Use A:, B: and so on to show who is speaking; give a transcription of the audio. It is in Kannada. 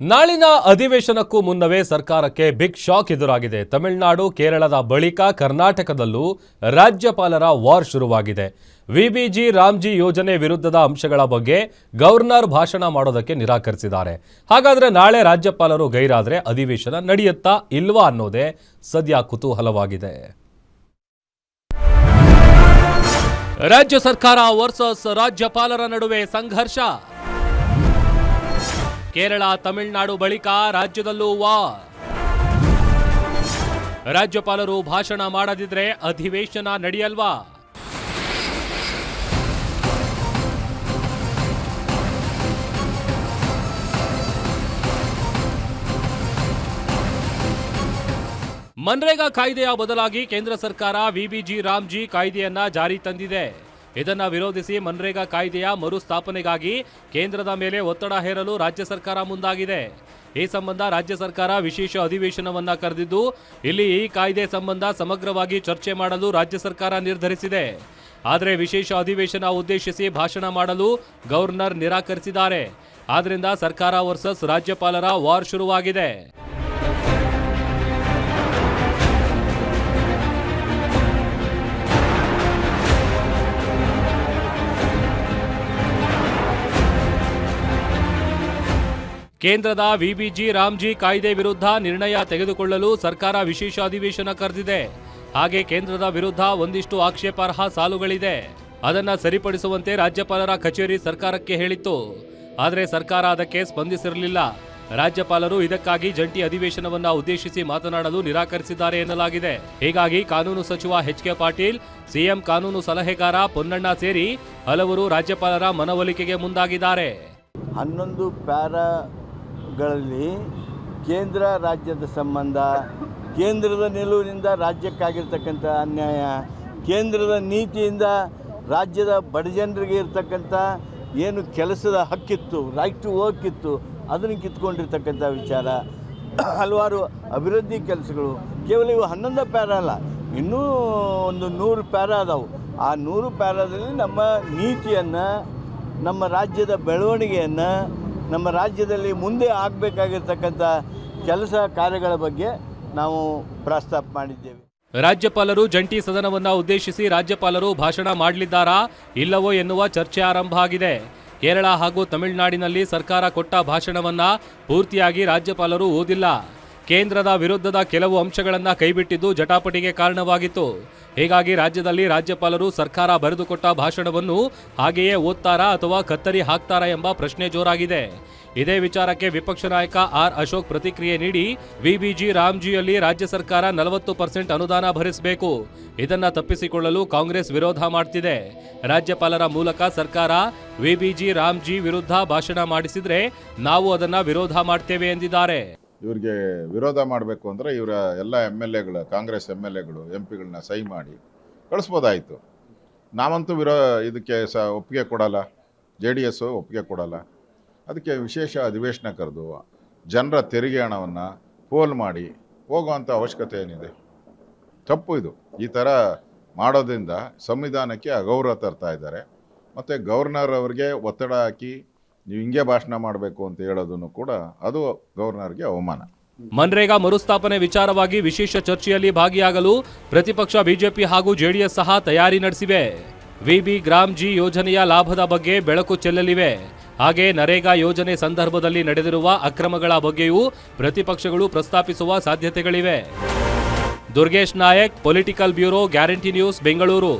A: ನಾಳಿನ ಅಧಿವೇಶನಕ್ಕೂ ಮುನ್ನವೇ ಸರ್ಕಾರಕ್ಕೆ ಬಿಗ್ ಶಾಕ್ ಎದುರಾಗಿದೆ. ತಮಿಳುನಾಡು, ಕೇರಳದ ಬಳಿಕ ಕರ್ನಾಟಕದಲ್ಲೂ ರಾಜ್ಯಪಾಲರ ವಾರ್ ಶುರುವಾಗಿದೆ. ವಿಬಿಜಿ ರಾಮ್ಜಿ ಯೋಜನೆ ವಿರುದ್ಧದ ಅಂಶಗಳ ಬಗ್ಗೆ ಗವರ್ನರ್ ಭಾಷಣ ಮಾಡೋದಕ್ಕೆ ನಿರಾಕರಿಸಿದ್ದಾರೆ. ಹಾಗಾದ್ರೆ ನಾಳೆ ರಾಜ್ಯಪಾಲರು ಗೈರಾದ್ರೆ ಅಧಿವೇಶನ ನಡೆಯುತ್ತಾ ಇಲ್ವಾ ಅನ್ನೋದೇ ಸದ್ಯ ಕುತೂಹಲವಾಗಿದೆ. ರಾಜ್ಯ ಸರ್ಕಾರ ವರ್ಸಸ್ ರಾಜ್ಯಪಾಲರ ನಡುವೆ ಸಂಘರ್ಷ. ಕೇರಳ, ತಮಿಳುನಾಡು ಬಳಿಕ ರಾಜ್ಯದಲ್ಲೂ ವಾರ್. ರಾಜ್ಯಪಾಲರು ಭಾಷಣ ಮಾಡದಿದ್ರೆ ಅಧಿವೇಶನ ನಡೆಯಲ್ವಾ? ಮನ್ರೇಗಾ ಕಾಯ್ದೆಯ ಬದಲಾಗಿ ಕೇಂದ್ರ ಸರ್ಕಾರ ವಿಬಿಜಿ ರಾಮ್ಜಿ ಕಾಯ್ದೆಯನ್ನ ಜಾರಿ ತಂದಿದೆ. ಇದನ್ನ ವಿರೋಧಿಸಿ ಮನ್ರೇಗಾ ಕಾಯ್ದೆಯ ಮರುಸ್ಥಾಪನೆಗಾಗಿ ಕೇಂದ್ರದ ಮೇಲೆ ಒತ್ತಡ ಹೇರಲು ರಾಜ್ಯ ಸರ್ಕಾರ ಮುಂದಾಗಿದೆ. ಈ ಸಂಬಂಧ ರಾಜ್ಯ ಸರ್ಕಾರ ವಿಶೇಷ ಅಧಿವೇಶನವನ್ನ ಕರೆದಿದ್ದು, ಇಲ್ಲಿ ಈ ಕಾಯ್ದೆ ಸಂಬಂಧ ಸಮಗ್ರವಾಗಿ ಚರ್ಚೆ ಮಾಡಲು ರಾಜ್ಯ ಸರ್ಕಾರ ನಿರ್ಧರಿಸಿದೆ. ಆದರೆ ವಿಶೇಷ ಅಧಿವೇಶನ ಉದ್ದೇಶಿಸಿ ಭಾಷಣ ಮಾಡಲು ಗವರ್ನರ್ ನಿರಾಕರಿಸಿದ್ದಾರೆ. ಆದ್ರಿಂದ ಸರ್ಕಾರ ವರ್ಸಸ್ ರಾಜ್ಯಪಾಲರ ವಾರ್ ಶುರುವಾಗಿದೆ. ಕೇಂದ್ರದ ವಿಬಿಜಿ ರಾಮ್ಜಿ ಕಾಯ್ದೆ ವಿರುದ್ಧ ನಿರ್ಣಯ ತೆಗೆದುಕೊಳ್ಳಲು ಸರ್ಕಾರ ವಿಶೇಷ ಅಧಿವೇಶನ ಕರೆದಿದೆ. ಹಾಗೆ ಕೇಂದ್ರದ ವಿರುದ್ಧ ಒಂದಿಷ್ಟು ಆಕ್ಷೇಪಾರ್ಹ ಸಾಲುಗಳಿದೆ. ಅದನ್ನ ಸರಿಪಡಿಸುವಂತೆ ರಾಜ್ಯಪಾಲರ ಕಚೇರಿ ಸರ್ಕಾರಕ್ಕೆ ಹೇಳಿತ್ತು. ಆದರೆ ಸರ್ಕಾರ ಅದಕ್ಕೆ ಸ್ಪಂದಿಸಿರಲಿಲ್ಲ. ರಾಜ್ಯಪಾಲರು ಇದಕ್ಕಾಗಿ ಜಂಟಿ ಅಧಿವೇಶನವನ್ನ ಉದ್ದೇಶಿಸಿ ಮಾತನಾಡಲು ನಿರಾಕರಿಸಿದ್ದಾರೆ ಎನ್ನಲಾಗಿದೆ. ಹೀಗಾಗಿ ಕಾನೂನು ಸಚಿವ ಎಚ್.ಕೆ. ಪಾಟೀಲ್, ಸಿಎಂ ಕಾನೂನು ಸಲಹೆಗಾರ ಪೊನ್ನಣ್ಣ ಸೇರಿ ಹಲವರು ರಾಜ್ಯಪಾಲರ ಮನವೊಲಿಕೆಗೆ ಮುಂದಾಗಿದ್ದಾರೆ.
B: 11 ಪ್ಯಾರಾಗಳಲ್ಲಿ ಕೇಂದ್ರ ರಾಜ್ಯದ ಸಂಬಂಧ, ಕೇಂದ್ರದ ನಿಲುವಿನಿಂದ ರಾಜ್ಯಕ್ಕಾಗಿರ್ತಕ್ಕಂಥ ಅನ್ಯಾಯ, ಕೇಂದ್ರದ ನೀತಿಯಿಂದ ರಾಜ್ಯದ ಬಡಜನರಿಗೆ ಇರ್ತಕ್ಕಂಥ ಏನು ಕೆಲಸದ ಹಕ್ಕಿತ್ತು, ರೈಟ್ ಟು ವರ್ಕ್ ಇತ್ತು, ಅದನ್ನು ಕಿತ್ಕೊಂಡಿರ್ತಕ್ಕಂಥ ವಿಚಾರ, ಹಲವಾರು ಅಭಿವೃದ್ಧಿ ಕೆಲಸಗಳು. ಕೇವಲ ಇವು 11 ಪ್ಯಾರಾ ಅಲ್ಲ, ಇನ್ನೂ ಒಂದು 100 ಪ್ಯಾರಾ ಅದಾವು. ಆ 100 ಪ್ಯಾರಾದಲ್ಲಿ ನಮ್ಮ ನೀತಿಯನ್ನು, ನಮ್ಮ ರಾಜ್ಯದ ಬೆಳವಣಿಗೆಯನ್ನು, ನಮ್ಮ ರಾಜ್ಯದಲ್ಲಿ ಮುಂದೆ ಆಗಬೇಕಾಗಿರ್ತಕ್ಕಂಥ ಕೆಲಸ ಕಾರ್ಯಗಳ ಬಗ್ಗೆ ನಾವು ಪ್ರಸ್ತಾಪ ಮಾಡಿದ್ದೇವೆ.
A: ರಾಜ್ಯಪಾಲರು ಜಂಟಿ ಸದನವನ್ನ ಉದ್ದೇಶಿಸಿ ರಾಜ್ಯಪಾಲರು ಭಾಷಣ ಮಾಡಲಿದ್ದಾರಾ ಇಲ್ಲವೋ ಎನ್ನುವ ಚರ್ಚೆ ಆರಂಭ ಆಗಿದೆ. ಕೇರಳ ಹಾಗೂ ತಮಿಳುನಾಡಿನಲ್ಲಿ ಸರ್ಕಾರ ಕೊಟ್ಟ ಭಾಷಣವನ್ನ ಪೂರ್ತಿಯಾಗಿ ರಾಜ್ಯಪಾಲರು ಓದಿಲ್ಲ. ಕೇಂದ್ರದ ವಿರುದ್ಧದ ಕೆಲವು ಅಂಶಗಳನ್ನ ಕೈಬಿಟ್ಟಿದ್ದು ಜಟಾಪಟಿಗೆ ಕಾರಣವಾಗಿತ್ತು. ಹೀಗಾಗಿ ರಾಜ್ಯದಲ್ಲಿ ರಾಜ್ಯಪಾಲರು ಸರ್ಕಾರ ಬರೆದುಕೊಟ್ಟ ಭಾಷಣವನ್ನು ಹಾಗೆಯೇ ಓದ್ತಾರಾ ಅಥವಾ ಕತ್ತರಿ ಹಾಕ್ತಾರಾ ಎಂಬ ಪ್ರಶ್ನೆ ಜೋರಾಗಿದೆ. ಇದೇ ವಿಚಾರಕ್ಕೆ ವಿಪಕ್ಷ ನಾಯಕ ಆರ್ ಅಶೋಕ್ ಪ್ರತಿಕ್ರಿಯೆ ನೀಡಿ, ವಿಬಿಜಿ ರಾಮ್ಜಿಯಲ್ಲಿ ರಾಜ್ಯ ಸರ್ಕಾರ 40% ಅನುದಾನ ಭರಿಸಬೇಕು. ಇದನ್ನ ತಪ್ಪಿಸಿಕೊಳ್ಳಲು ಕಾಂಗ್ರೆಸ್ ವಿರೋಧ ಮಾಡ್ತಿದೆ. ರಾಜ್ಯಪಾಲರ ಮೂಲಕ ಸರ್ಕಾರ ವಿಬಿಜಿ ರಾಮ್ಜಿ ವಿರುದ್ಧ ಭಾಷಣ ಮಾಡಿಸಿದ್ರೆ ನಾವು ಅದನ್ನ ವಿರೋಧ ಮಾಡ್ತೇವೆ ಎಂದಿದ್ದಾರೆ.
C: ಇವ್ರಿಗೆ ವಿರೋಧ ಮಾಡಬೇಕು ಅಂದರೆ ಇವರ ಎಲ್ಲ MLAಗಳು, ಕಾಂಗ್ರೆಸ್ MLAಗಳು, MP ಗಳನ್ನ ಸಹಿ ಮಾಡಿ ಕಳಿಸ್ಬೋದಾಯಿತು. ನಾವಂತೂ ಇದಕ್ಕೆ ಒಪ್ಪಿಗೆ ಕೊಡಲ್ಲ, JDS ಒಪ್ಪಿಗೆ ಕೊಡಲ್ಲ. ಅದಕ್ಕೆ ವಿಶೇಷ ಅಧಿವೇಶನ ಕರೆದು ಜನರ ತೆರಿಗೆ ಹಣವನ್ನು ಪೋಲ್ ಮಾಡಿ ಹೋಗುವಂಥ ಅವಶ್ಯಕತೆ ಏನಿದೆ? ತಪ್ಪು ಇದು. ಈ ಥರ ಮಾಡೋದ್ರಿಂದ ಸಂವಿಧಾನಕ್ಕೆ ಅಗೌರವ ತರ್ತಾ ಇದ್ದಾರೆ. ಮತ್ತು ಗವರ್ನರ್ ಅವರಿಗೆ ಒತ್ತಡ ಹಾಕಿ ನೀವು ಹಿಂಗೆ ಭಾಷಣ ಮಾಡಬೇಕು ಅಂತ ಹೇಳೋದನ್ನು ಕೂಡ ಅದು ಗವರ್ನರ್ಗೆ ಅವಮಾನ.
A: ಮನ್ರೇಗಾ ಮರುಸ್ಥಾಪನೆ ವಿಚಾರವಾಗಿ ವಿಶೇಷ ಚರ್ಚೆಯಲ್ಲಿ ಭಾಗಿಯಾಗಲು ಪ್ರತಿಪಕ್ಷ ಬಿಜೆಪಿ ಹಾಗೂ JDS ಸಹ ತಯಾರಿ ನಡೆಸಿವೆ. ವಿಬಿ ರಾಮ್ಜಿ ಯೋಜನೆಯ ಲಾಭದ ಬಗ್ಗೆ ಬೆಳಕು ಚೆಲ್ಲಲಿವೆ. ಹಾಗೆ ನರೇಗಾ ಯೋಜನೆ ಸಂದರ್ಭದಲ್ಲಿ ನಡೆದಿರುವ ಅಕ್ರಮಗಳ ಬಗ್ಗೆಯೂ ಪ್ರತಿಪಕ್ಷಗಳು ಪ್ರಸ್ತಾಪಿಸುವ ಸಾಧ್ಯತೆಗಳಿವೆ. Durgesh Nayak, political bureau, guarantee news, Bengaluru.